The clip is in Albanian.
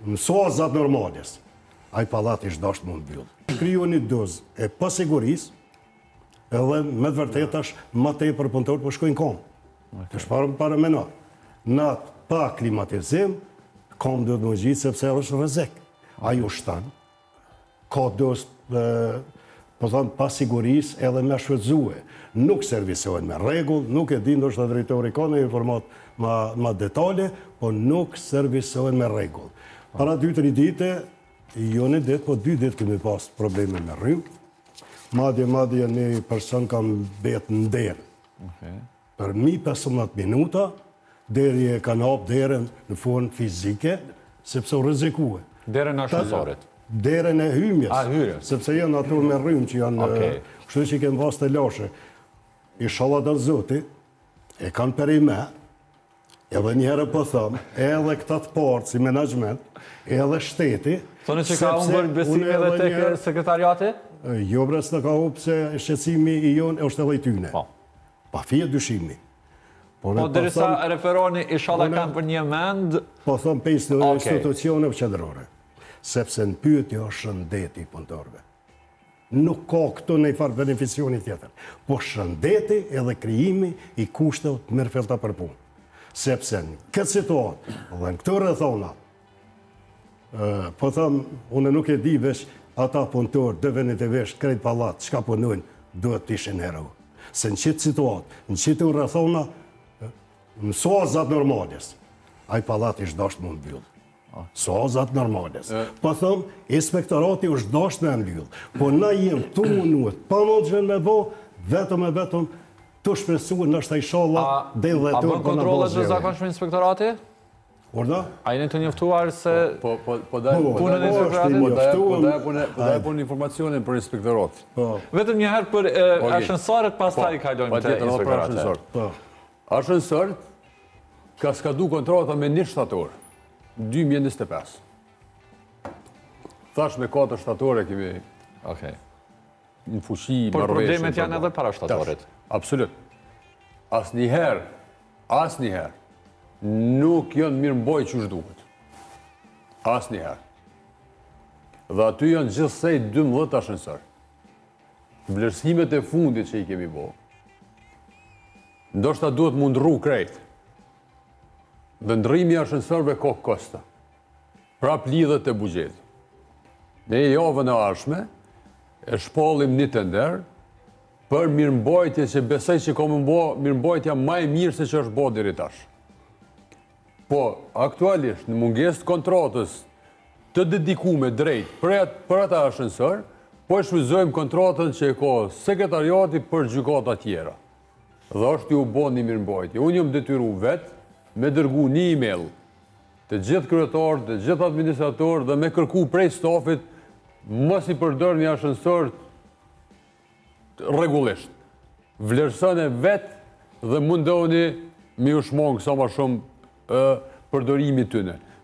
mësozat normales. Ai pallat ishtë dashtë më mbyllë. Kriju një dozë e pasigurisë, edhe me të vërtetash më tepër punëtorët po shkojnë kom. Është para menor. Në pa klimatizim, kom duhet më gjitë sepse është rrezik. Ai ushtan, ka dozë po thonë pasigurisë edhe me shfrytëzue. Nuk servisohen me rregull, nuk e di ndoshta drejtori ka në informat ma detale, po nuk servisohen me rregull. Para 2-3 dite, jo një ditë, po 2 ditë kemi pas probleme me rrymë. Madje një person kam betë në derë. Për 15 minuta, deri e kanë hapë derën në formë fizike, sepse u rrezikue. Derën e ashensorit? Derën e hymjes. Sepse janë ato me rrymë që janë... Kështu që i kemë pas të lashe. Inshallah dal Zoti, e kanë perime, edhe njëherë po thëmë, edhe këta të partë si menagement, edhe shteti... Thoni që ka humbur besime edhe tek sekretariati? Jo, bre, s'na ka humbur se shqetësimi i jonë është edhe i tyne. Pa fije dyshimi. Po derisa referoni, inshallah kanë për një mend... Po thëmë pe institucione qendrore. Sepse në pyetje është shëndeti i punëtorëve. Nuk ka këtu në i farë beneficioni tjetër. Po shëndeti edhe krijimi i kushteve të mirëfillta për punë. Sepse në këtë situatë, dhe në këtë rrethona, po thëmë, unë nuk e di vesh ata punëtorë, dëvenit e vesh, krejt pallat, çka punojnë, duhet të ishin hero. Se në qitë situatë, në qitë rrethona, mësozat normales, ai pallat ishtë dashtë më mbyllë. Mësozat normales. Po thëmë, inspektorati është dashtë me mbyllë. Po na jem të munuet, pa më të gjënë me bo, vetëm të shpresuar në është a inshallah dhe dhe A bën kontrolet në zakonshme inspektorati? Orda? A jeni të njoftuar se punën e inspektoratit? Po da e punë informacionin për inspektorat. Vetëm njëherë për ashensorët, pastaj kalojmë të inspektoratit. Ashensorët ka skadu kontrolata me 1 shtator, 2025. Thash me 4 shtatore kemi në fushi, por problemet janë edhe para shtatorit. Absolut. Asnjëherë nuk janë mirë mboj që duhet. Asnjëherë. Dhe aty janë gjithsej 12 ashensor. Vlerësimet e fundit që i kemi bo, ndoshta duhet mundru krejt. Dhe ndrimi ashensorve ka kosta. Prap lidhet e buxhetit. Ne javën e ardhshme e shpallim një tender për mirëmbajtje që besoj që ka më bo mirëmbajtja më e mirë se që është bo deri tash. Po, aktualisht, në mungesë të kontratës të dedikume drejt për ata ashensor, po e shfrytëzojmë kontratën që e ka sekretariati për gjykata tjera. Dhe është ju bo një mirëmbajtje. Unë jam detyru vetë me dërgu një email të gjithë kryetarë, të gjithë administratorë dhe me kërku prej stafit mos i përdor një ashensor rregullisht. Vlerësoni vetë dhe mundohuni mi u shmangë sa më shumë përdorimit tyne.